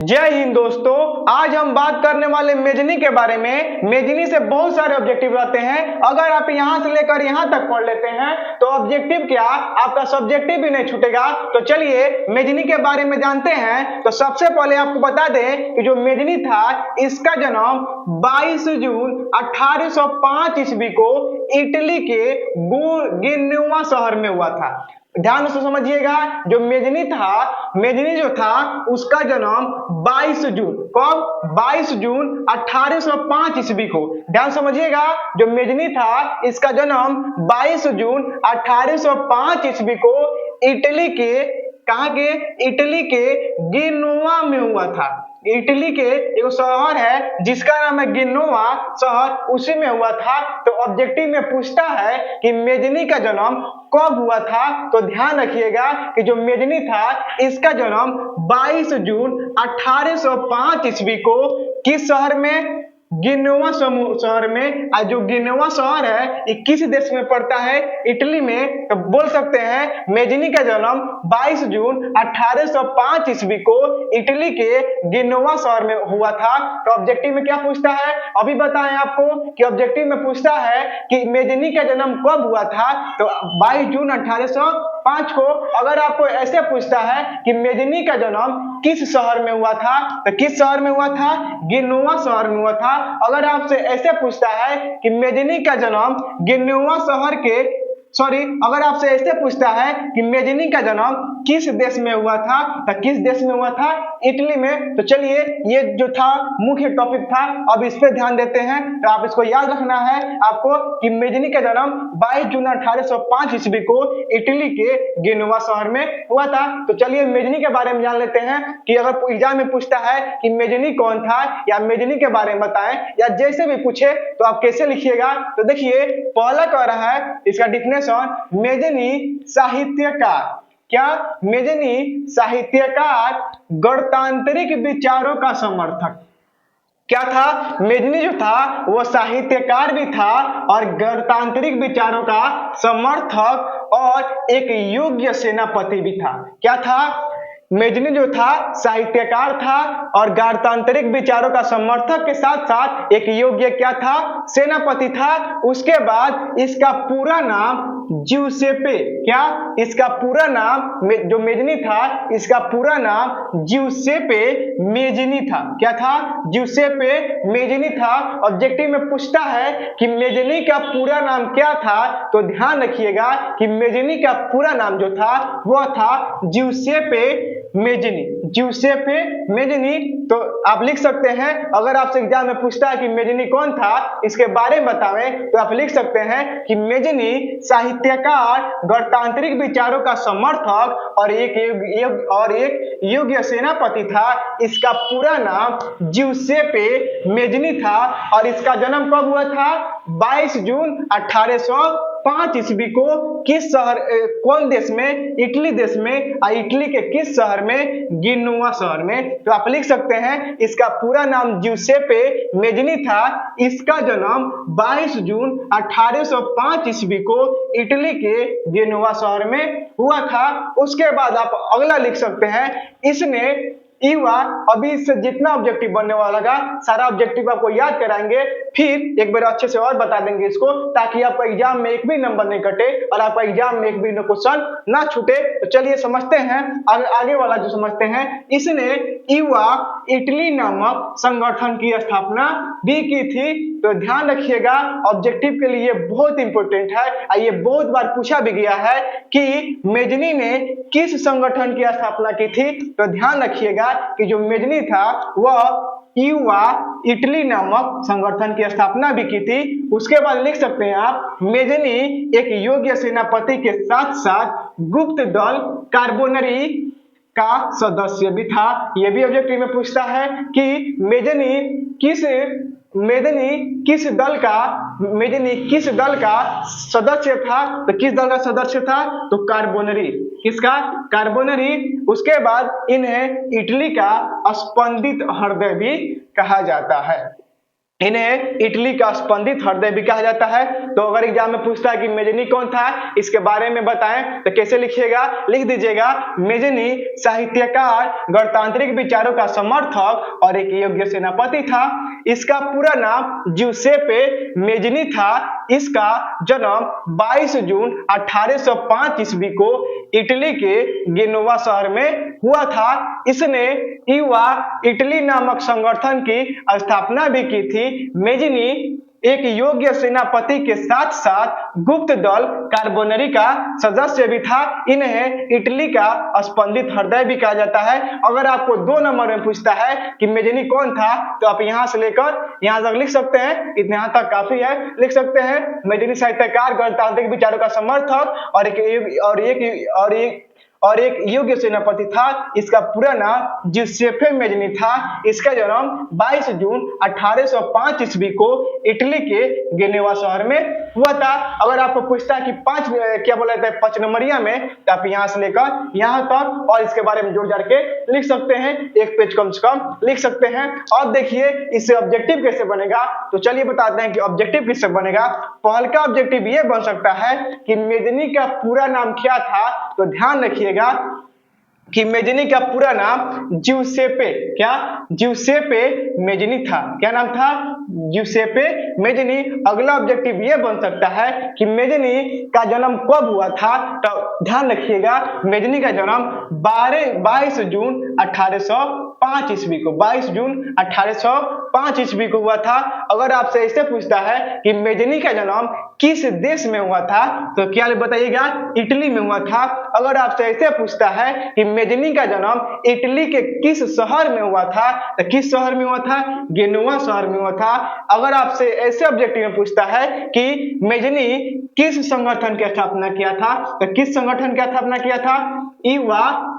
जय हिंद दोस्तों। आज हम बात करने वाले मेजनी के बारे में। मेजनी से बहुत सारे ऑब्जेक्टिव रहते हैं। अगर आप यहां से लेकर यहां तक पढ़ लेते हैं तो ऑब्जेक्टिव क्या, आपका सब्जेक्टिव भी नहीं छूटेगा। तो चलिए मेजनी के बारे में जानते हैं। तो सबसे पहले आपको बता दें कि जो मेजनी था इसका जन्म 22 जून 1805 ईस्वी को इटली के गेनुआ शहर में हुआ था। ध्यान से समझिएगा, जो मेजनी जो था उसका जन्म 22 जून, कब? 22 जून 1805 ईस्वी को। ध्यान समझिएगा, जो मेजनी था इसका जन्म 22 जून 1805 ईस्वी को इटली के, कहाँ के? इटली के गेनुआ में हुआ था। इटली के एक शहर है जिसका नाम है गेनुआ शहर, उसी में हुआ था। तो ऑब्जेक्टिव में पूछता है कि मेजनी का जन्म कब हुआ था। तो ध्यान रखिएगा कि जो मेजनी था इसका जन्म 22 जून 1805 ईस्वी को किस शहर में? गेनुआ शहर में। जो गेनुआ शहर है ये किस देश में पड़ता है? इटली में। तो बोल सकते हैं मेजनी का जन्म 22 जून 1805 ईस्वी को इटली के गेनुआ शहर में हुआ था। तो ऑब्जेक्टिव में क्या पूछता है अभी बताएं आपको कि ऑब्जेक्टिव में पूछता है कि मेजनी का जन्म कब हुआ था। तो 22 जून 1805 को। अगर आपको ऐसे पूछता है कि मेजनी का जन्म किस शहर में हुआ था, तो किस शहर में हुआ था? गेनुआ शहर में हुआ था। अगर आपसे ऐसे पूछता है कि मेजनी का जन्म गेनुआ शहर के, अगर आपसे ऐसे पूछता है कि मेजनी का जन्म किस देश में हुआ था, तो किस देश में हुआ था? इटली में। तो चलिए ये जो था मुख्य टॉपिक था, अब इस पे ध्यान देते हैं। तो आप इसको याद रखना है आपको कि मेजनी का जन्म 22 जून 1805 ईस्वी को इटली के गेनुआ शहर में हुआ था। तो चलिए मेजनी के बारे में जान लेते हैं कि अगर एग्जाम में पूछता है कि मेजनी कौन था या मेजनी के बारे में बताएं या जैसे भी पूछे तो आप कैसे लिखिएगा। तो देखिए पहला कह रहा है इसका डिफिनेशन, मेजनी साहित्यकार। क्या? मेजनी साहित्यकार, गणतांत्रिक विचारों का समर्थक। क्या था? मेजनी जो था वो साहित्यकार भी था और गणतांत्रिक विचारों का समर्थक और एक योग्य सेनापति भी था। क्या था? मेजनी जो था साहित्यकार था और गणतांत्रिक विचारों का समर्थक के साथ साथ एक योग्य क्या था? सेनापति था। उसके बाद इसका पूरा नाम ज्यूसेppe। क्या? इसका पूरा नाम, जो मेजनी था इसका पूरा नाम ज्यूसेppe मेजनी था। क्या था? ज्यूसेppe मेजनी था। ऑब्जेक्टिव में पूछता है कि मेजनी का पूरा नाम क्या था। तो ध्यान रखिएगा कि मेजनी का पूरा नाम जो था वह था ज्यूसेppe मेजनी। ज्यूसेppe मेजनी। तो आप लिख सकते हैं, अगर आपसे एग्जाम में पूछता है कि मेजनी कौन था, इसके बारे में बतावें, तो आप लिख सकते हैं कि मेजनी साहित्यकार, गणतांत्रिक विचारों का समर्थक और एक योग्य सेनापति था। इसका पूरा नाम ज्यूसेppe मेजनी था और इसका जन्म कब हुआ था? 22 जून 1805 ईस्वी को किस शहर, कौन देश में? इटली देश में। इटली के किस शहर में? गेनुआ शहर में। तो आप लिख सकते हैं इसका पूरा नाम ज्यूसेppe मेजनी था। इसका जन्म 22 जून 1805 ईस्वी को इटली के गेनुआ शहर में हुआ था। उसके बाद आप अगला लिख सकते हैं, इसने युवा, अभी इससे जितना ऑब्जेक्टिव बनने वाला था सारा ऑब्जेक्टिव आपको याद कराएंगे, फिर एक बार अच्छे से और बता देंगे इसको, ताकि आपका एग्जाम में एक भी नंबर नहीं कटे और आपका एग्जाम में एक भी क्वेश्चन ना छूटे। तो चलिए समझते हैं आगे वाला जो समझते हैं। इसने युवा इटली नामक संगठन की स्थापना भी की थी। तो ध्यान रखिएगा ऑब्जेक्टिव के लिए बहुत इंपॉर्टेंट है। ये बहुत बार पूछा भी गया है कि मेजनी ने किस संगठन की स्थापना की थी। तो ध्यान रखिएगा कि जो मेजनी था वह युवा इटली नामक संगठन की स्थापना भी की थी। उसके बाद लिख सकते हैं आप, मेजनी एक योग्य सेनापति के साथ साथ गुप्त दल कार्बोनरी का सदस्य भी था। यह भी ऑब्जेक्टिव में पूछता है कि मेजनी किस दल का सदस्य था। तो किस दल का सदस्य था? तो कार्बोनरी। किसका? कार्बोनरी। उसके बाद इन्हें इटली का स्पंदित हृदय भी कहा जाता है। इन्हें इटली का स्पंदित हृदय भी कहा जाता है। तो अगर एग्जाम में पूछता है कि मेजनी कौन था, इसके बारे में बताएं, तो कैसे लिखिएगा, लिख दीजिएगा मेजनी साहित्यकार, गणतांत्रिक विचारों का समर्थक और एक योग्य सेनापति था। इसका पूरा नाम ज्यूसेppe मेजनी था। इसका जन्म 22 जून 1805 ईस्वी को इटली के गेनोवा शहर में हुआ था। इसने युवा इटली नामक संगठन की स्थापना भी की थी। मेजनी एक योग्य सेनापति के साथ साथ गुप्त दल कार्बोनरी का सदस्य भी था। इन्हें इटली का स्पंदित हृदय भी कहा जाता है। अगर आपको 2 नंबर में पूछता है कि मेजनी कौन था, तो आप यहां से लेकर यहां तक लिख सकते हैं, इतने यहां तक काफी है, लिख सकते हैं मेजनी साहित्यकार, गणतांत्रिक विचारों का समर्थक और एक योग्य सेनापति था। इसका पूरा नाम ज्यूसेppe मेजनी था। इसका जन्म 22 जून 1805 ईस्वी को इटली के गेनेवा शहर में हुआ था। अगर आपको पूछता है कि 5 नंबरिया में, तो आप यहां से लेकर यहां तक और इसके बारे में जोड़ जाड़ के लिख सकते हैं, एक पेज कम से कम लिख सकते हैं। अब देखिए इससे ऑब्जेक्टिव कैसे बनेगा, तो चलिए बताते हैं कि ऑब्जेक्टिव किससे बनेगा। पहल का ऑब्जेक्टिव ये बन सकता है कि मेजनी का पूरा नाम क्या था, तो ध्यान रखिएगा कि मेजनी का पूरा नाम ज्यूसेppe मेजनी था। क्या नाम था? ज्यूसेppe मेजनी। अगला ऑब्जेक्टिव ये बन सकता है कि मेजनी का जन्म कब हुआ था, तो ध्यान रखिएगा मेजनी का जन्म 22 जून 1805 ईस्वी को 22 जून 1805 ईस्वी को हुआ था। अगर आपसे ऐसे पूछता है कि मेजनी का जन्म किस देश में हुआ था, तो क्या बताइएगा, इटली में हुआ था। अगर आपसे ऐसे पूछता है कि मेजनी का जन्म इटली के किस शहर में हुआ था, तो किस शहर में हुआ था, गेनोवा शहर में हुआ था। अगर आपसे ऐसे ऑब्जेक्टिव में पूछता है कि मेजनी किस संगठन की स्थापना किया था, तो किस संगठन की स्थापना किया था, युवा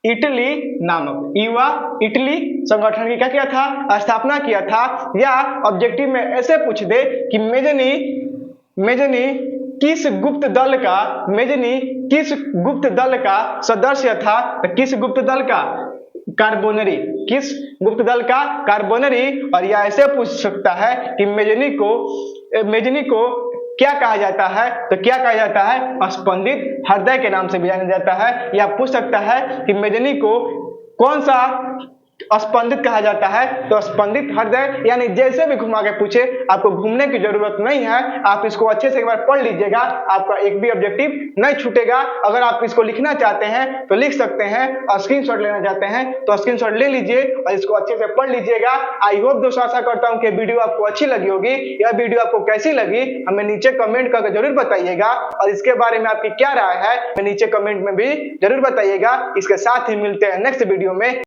इटली संगठन की क्या किया था, स्थापना किया था। या ऑब्जेक्टिव में ऐसे पूछ दे कि मेजनी किस गुप्त दल का सदस्य था, तो किस गुप्त दल का, कार्बोनरी, किस गुप्त दल का, कार्बोनरी। और या ऐसे पूछ सकता है कि मेजनी को क्या कहा जाता है, तो क्या कहा जाता है, स्पंदित हृदय के नाम से भी जाना जाता है। या पूछ सकता है कि मेजनी को कौन सा स्पंदित कहा जाता है, तो स्पंदित हृदय। यानी जैसे भी घुमा के पूछे, आपको घूमने की जरूरत नहीं है, आप इसको अच्छे से एक बार पढ़ लीजिएगा, आपका एक भी ऑब्जेक्टिव नहीं छूटेगा। अगर आप इसको लिखना चाहते हैं तो लिख सकते हैं, और स्क्रीनशॉट लेना चाहते हैं तो स्क्रीनशॉट ले लीजिए और इसको अच्छे से पढ़ लीजिएगा। आई होप दोस्तों, आशा करता हूं कि वीडियो आपको अच्छी लगी होगी। यह वीडियो आपको कैसी लगी हमें नीचे कमेंट करके जरूर बताइएगा, और इसके बारे में आपकी क्या राय है नीचे कमेंट में भी जरूर बताइएगा। इसके साथ ही मिलते हैं नेक्स्ट वीडियो में।